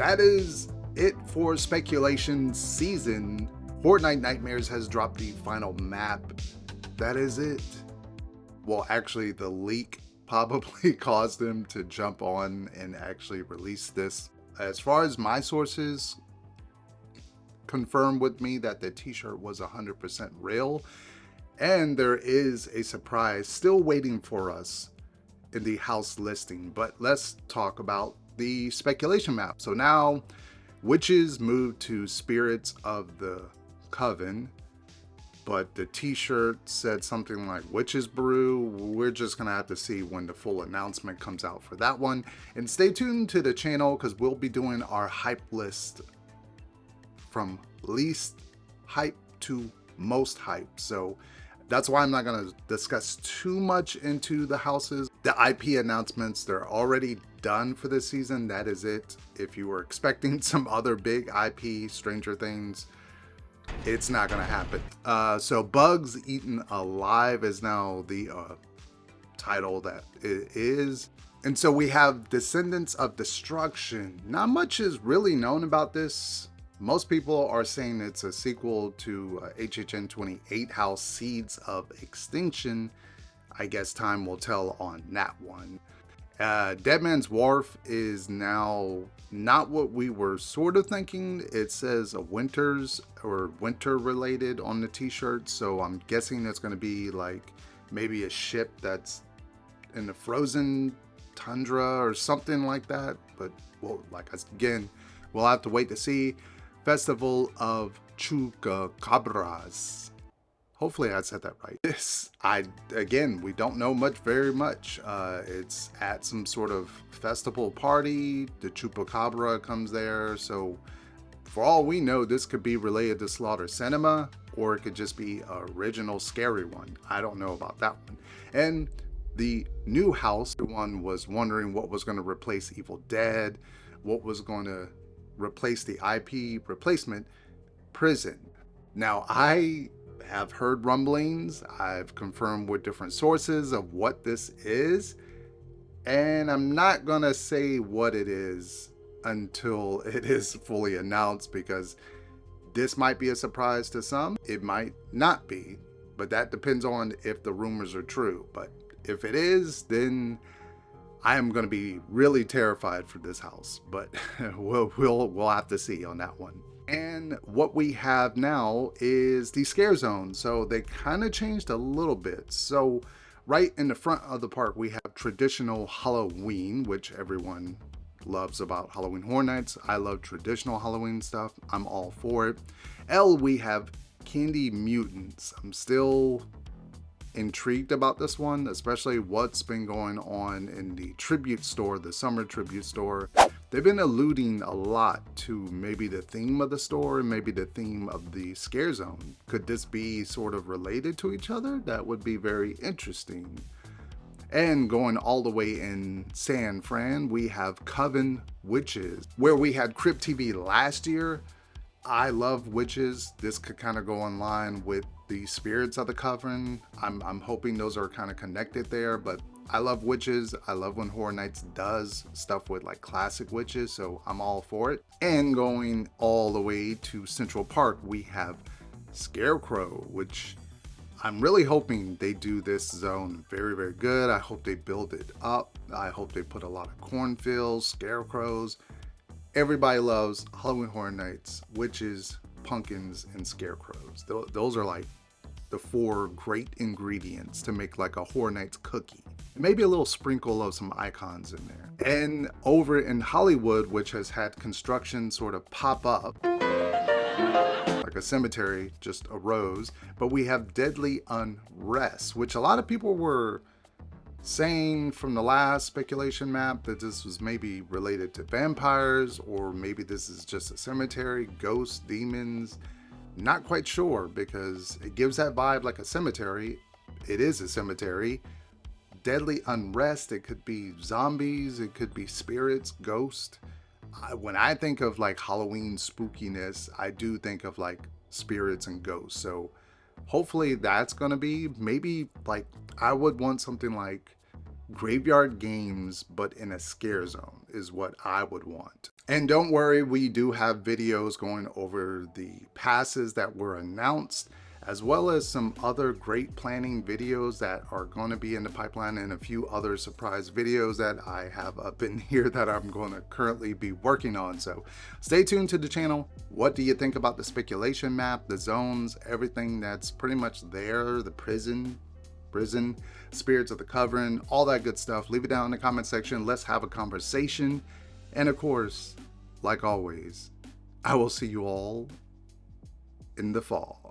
that is it for speculation season. Fortnite Nightmares has dropped the final map. That is it. Well, actually, the leak probably caused them to jump on and actually release this. As far as my sources confirmed with me that the t-shirt was 100% real, and there is a surprise still waiting for us in the house listing. But let's talk about the speculation map. So now witches moved to spirits of the coven, but the t-shirt said something like witches brew. We're just gonna have to see when the full announcement comes out for that one. And stay tuned to the channel because we'll be doing our hype list from least hype to most hype. So that's why I'm not going to discuss too much into the houses. The IP announcements, they're already done for this season. That is it. If you were expecting some other big IP, Stranger Things, it's not going to happen. So Bugs Eaten Alive is now the title that it is. And so we have Descendants of Destruction. Not much is really known about this. Most people are saying it's a sequel to HHN 28 House Seeds of Extinction. I guess time will tell on that one. Dead Man's Wharf is now not what we were sort of thinking. It says a winters or winter related on the t-shirt. So I'm guessing it's going to be like maybe a ship that's in the frozen tundra or something like that. But well, again, we'll have to wait to see. Festival of Chupacabras. Hopefully I said that right. Again, we don't know very much. It's at some sort of festival party. The Chupacabra comes there. So for all we know, this could be related to Slaughter Cinema, or it could just be an original scary one. I don't know about that one. And the new house, everyone was wondering what was going to replace Evil Dead, what was going to replace the IP replacement, Prison. Now, I have heard rumblings, I've confirmed with different sources of what this is, and I'm not gonna say what it is until it is fully announced, because this might be a surprise to some, it might not be, but that depends on if the rumors are true. But if it is, then I am going to be really terrified for this house, but we'll have to see on that one. And what we have now is the scare zone. So they kind of changed a little bit. So right in the front of the park, we have traditional Halloween, which everyone loves about Halloween Horror Nights. I love traditional Halloween stuff. I'm all for it. We have Candy Mutants. I'm still intrigued about this one, especially what's been going on in the tribute store, the summer tribute store. They've been alluding a lot to maybe the theme of the store and maybe the theme of the scare zone. Could this be sort of related to each other? That would be very interesting. And going all the way in San Fran, we have Coven Witches, where we had Crypt TV last year. I love witches. This could kind of go in line with the spirits of the coven. I'm hoping those are kind of connected there, but I love witches. I love when Horror Nights does stuff with like classic witches, so I'm all for it. And going all the way to Central Park, we have Scarecrow, which I'm really hoping they do this zone very, very good. I hope they build it up. I hope they put a lot of cornfields, scarecrows. Everybody loves Halloween Horror Nights, witches, pumpkins, and scarecrows. Those are like the 4 great ingredients to make like a Horror Nights cookie. Maybe a little sprinkle of some icons in there. And over in Hollywood, which has had construction sort of pop up, like a cemetery just arose, but we have Deadly Unrest, which a lot of people were saying from the last speculation map that this was maybe related to vampires, or maybe this is just a cemetery, ghosts, demons. Not quite sure, because it gives that vibe like a cemetery. It is a cemetery. Deadly Unrest, it could be zombies, it could be spirits, ghosts. When I think of like Halloween spookiness, I do think of like spirits and ghosts. So hopefully that's gonna be, maybe like I would want something like Graveyard games, but in a scare zone is what I would want. And don't worry, we do have videos going over the passes that were announced, as well as some other great planning videos that are going to be in the pipeline, and a few other surprise videos that I have up in here that I'm going to currently be working on. So stay tuned to the channel. What do you think about the speculation map, the zones, everything that's pretty much there, the prison, spirits of the covering, all that good stuff? Leave it down in the comment section. Let's have a conversation. And of course, like always, I will see you all in the fall.